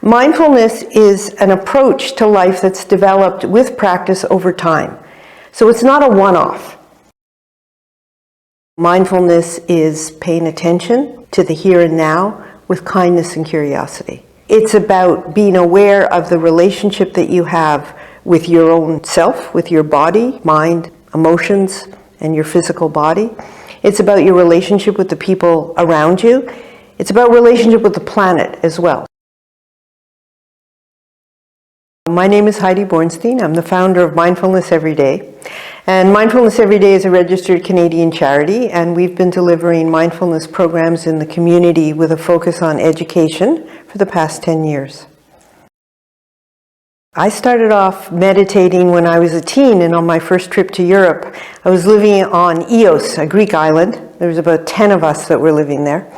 Mindfulness is an approach to life that's developed with practice over time. So it's not a one-off. Mindfulness is paying attention to the here and now with kindness and curiosity. It's about being aware of the relationship that you have with your own self, with your body, mind, emotions, and your physical body. It's about your relationship with the people around you. It's about relationship with the planet as well. My name is Heidi Bornstein. I'm the founder of Mindfulness Every Day. And Mindfulness Every Day is a registered Canadian charity, and we've been delivering mindfulness programs in the community with a focus on education for the past 10 years. I started off meditating when I was a teen, and on my first trip to Europe, I was living on Ios, a Greek island. There was about 10 of us that were living there.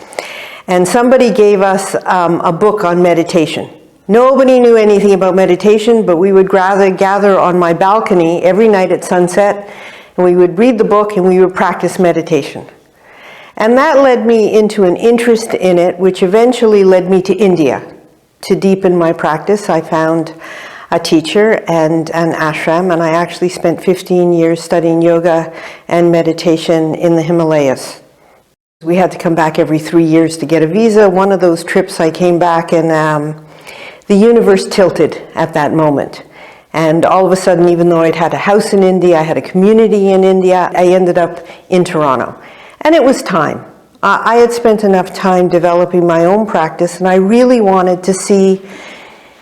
And somebody gave us a book on meditation. Nobody knew anything about meditation, but we would gather on my balcony every night at sunset, and we would read the book and we would practice meditation. And that led me into an interest in it, which eventually led me to India. To deepen my practice, I found a teacher and an ashram, and I actually spent 15 years studying yoga and meditation in the Himalayas. We had to come back every 3 years to get a visa. One of those trips I came back and the universe tilted at that moment. And all of a sudden, even though I'd had a house in India, I had a community in India, I ended up in Toronto. And it was time. I had spent enough time developing my own practice, and I really wanted to see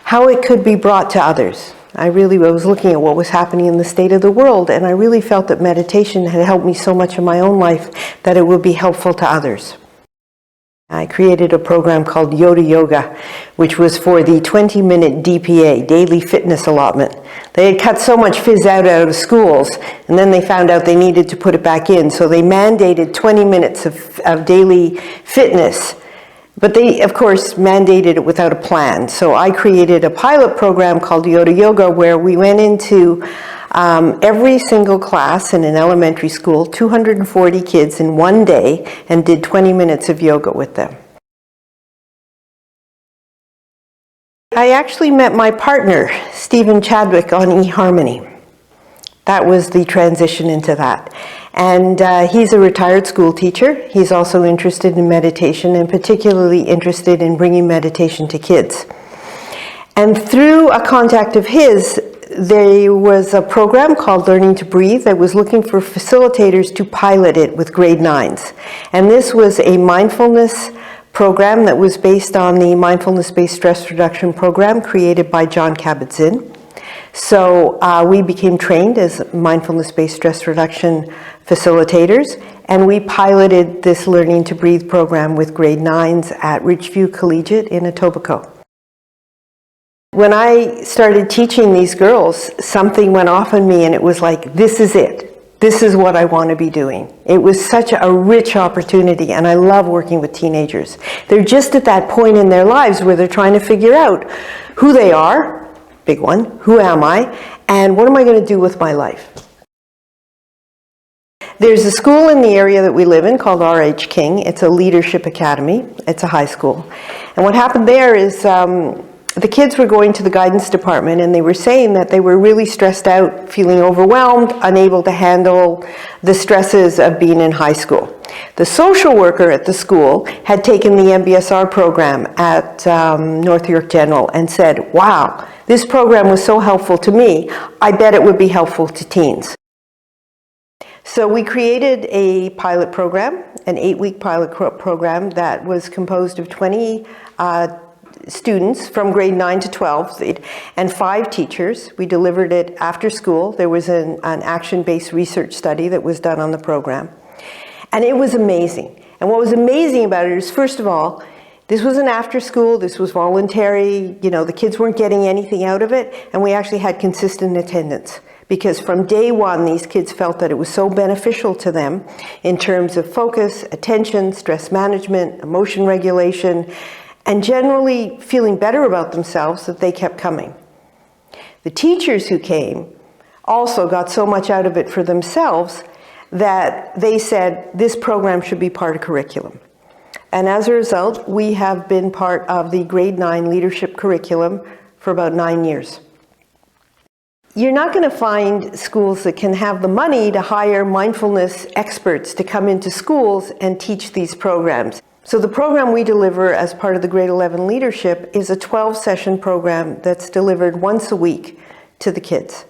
how it could be brought to others. I was looking at what was happening in the state of the world, and I really felt that meditation had helped me so much in my own life that it would be helpful to others. I created a program called Yoga, which was for the 20-minute DPA, daily fitness allotment. They had cut so much phys out of schools, and then they found out they needed to put it back in, so they mandated 20 minutes of daily fitness. But they, of course, mandated it without a plan. So I created a pilot program called Yoga, where we went into every single class in an elementary school, 240 kids in one day, and did 20 minutes of yoga with them. I actually met my partner, Stephen Chadwick, on eHarmony. That was the transition into that. And he's a retired school teacher. He's also interested in meditation, and particularly interested in bringing meditation to kids. And through a contact of his, there was a program called Learning to Breathe that was looking for facilitators to pilot it with grade 9s. And this was a mindfulness program that was based on the mindfulness-based stress reduction program created by Jon Kabat-Zinn. So we became trained as mindfulness-based stress reduction facilitators, and we piloted this Learning to Breathe program with grade 9s at Ridgeview Collegiate in Etobicoke. When I started teaching these girls, something went off in me, and it was like, this is it. This is what I want to be doing. It was such a rich opportunity, and I love working with teenagers. They're just at that point in their lives where they're trying to figure out who they are, big one, who am I, and what am I going to do with my life? There's a school in the area that we live in called R.H. King. It's a leadership academy. It's a high school. And what happened there is the kids were going to the guidance department, and they were saying that they were really stressed out, feeling overwhelmed, unable to handle the stresses of being in high school. The social worker at the school had taken the MBSR program at North York General and said, wow, this program was so helpful to me, I bet it would be helpful to teens. So we created a pilot program, an 8-week pilot program that was composed of 20 students from grade 9 to 12 and 5 teachers. We delivered it after school. There was an action-based research study that was done on the program. And it was amazing. And what was amazing about it is, first of all, this was an after school, this was voluntary, the kids weren't getting anything out of it, and we actually had consistent attendance. Because from day one, these kids felt that it was so beneficial to them in terms of focus, attention, stress management, emotion regulation, and generally feeling better about themselves that they kept coming. The teachers who came also got so much out of it for themselves that they said this program should be part of curriculum. And as a result, we have been part of the grade 9 leadership curriculum for about 9 years. You're not going to find schools that can have the money to hire mindfulness experts to come into schools and teach these programs. So the program we deliver as part of the grade 11 leadership is a 12-session program that's delivered once a week to the kids.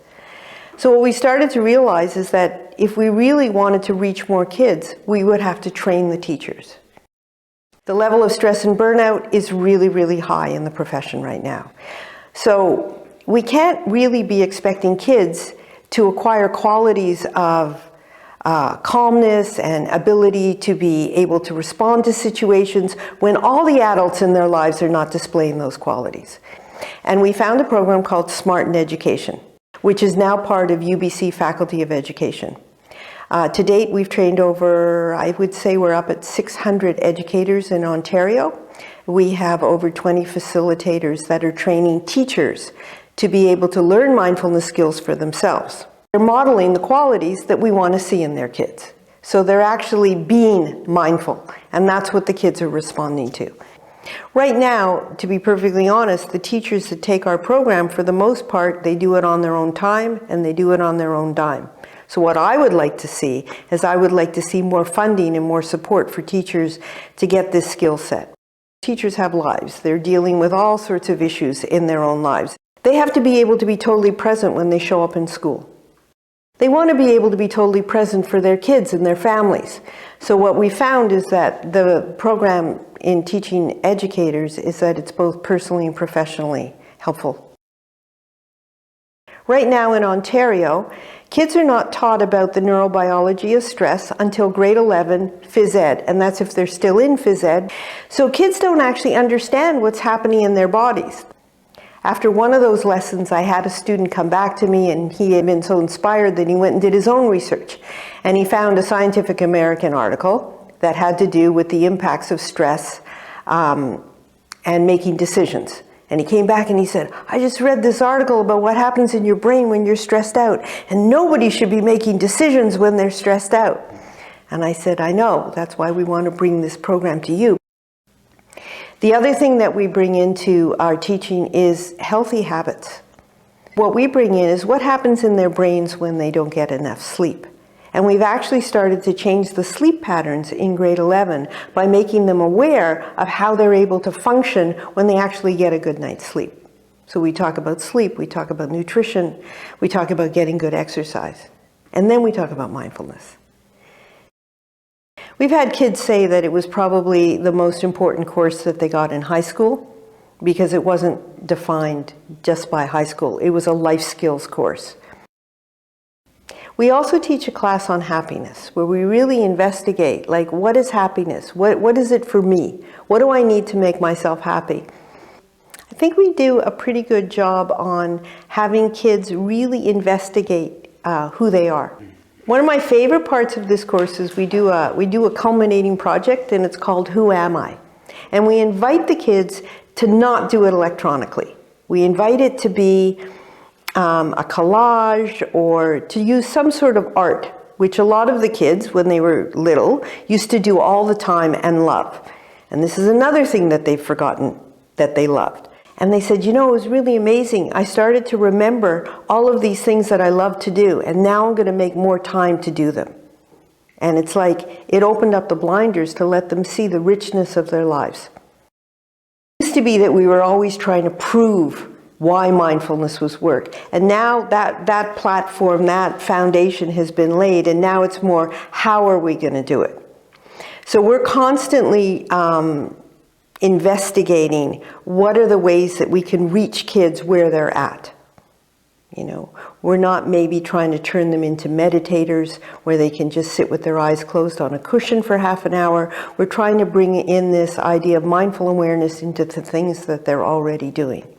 So what we started to realize is that if we really wanted to reach more kids, we would have to train the teachers. The level of stress and burnout is really, really high in the profession right now. So we can't really be expecting kids to acquire qualities of calmness and ability to be able to respond to situations when all the adults in their lives are not displaying those qualities. And we found a program called Smart in Education, which is now part of UBC Faculty of Education. To date, we've trained over, I would say we're up at 600 educators in Ontario. We have over 20 facilitators that are training teachers to be able to learn mindfulness skills for themselves. They're modeling the qualities that we want to see in their kids. So they're actually being mindful, and that's what the kids are responding to. Right now, to be perfectly honest, the teachers that take our program, for the most part, they do it on their own time and they do it on their own dime. So what I would like to see is I would like to see more funding and more support for teachers to get this skill set. Teachers have lives. They're dealing with all sorts of issues in their own lives. They have to be able to be totally present when they show up in school. They want to be able to be totally present for their kids and their families. So what we found is that the program in teaching educators is that it's both personally and professionally helpful. Right now in Ontario, kids are not taught about the neurobiology of stress until grade 11 phys ed, and that's if they're still in phys ed. So kids don't actually understand what's happening in their bodies. After one of those lessons, I had a student come back to me, and he had been so inspired that he went and did his own research. And he found a Scientific American article that had to do with the impacts of stress and making decisions. And he came back and he said, I just read this article about what happens in your brain when you're stressed out, and nobody should be making decisions when they're stressed out. And I said, I know, that's why we want to bring this program to you. The other thing that we bring into our teaching is healthy habits. What we bring in is what happens in their brains when they don't get enough sleep. And we've actually started to change the sleep patterns in grade 11 by making them aware of how they're able to function when they actually get a good night's sleep. So we talk about sleep, we talk about nutrition, we talk about getting good exercise, and then we talk about mindfulness. We've had kids say that it was probably the most important course that they got in high school because it wasn't defined just by high school. It was a life skills course. We also teach a class on happiness where we really investigate, like, what is happiness? What is it for me? What do I need to make myself happy? I think we do a pretty good job on having kids really investigate who they are. One of my favorite parts of this course is we do a culminating project, and it's called Who Am I? And we invite the kids to not do it electronically. We invite it to be a collage or to use some sort of art, which a lot of the kids, when they were little, used to do all the time and love. And this is another thing that they've forgotten that they loved. And they said, you know, it was really amazing. I started to remember all of these things that I love to do, and now I'm going to make more time to do them. And it's like it opened up the blinders to let them see the richness of their lives. It used to be that we were always trying to prove why mindfulness was work. And now that platform, that foundation has been laid, and now it's more, how are we going to do it? So we're constantly investigating what are the ways that we can reach kids where they're at. You know, we're not maybe trying to turn them into meditators where they can just sit with their eyes closed on a cushion for half an hour. We're trying to bring in this idea of mindful awareness into the things that they're already doing.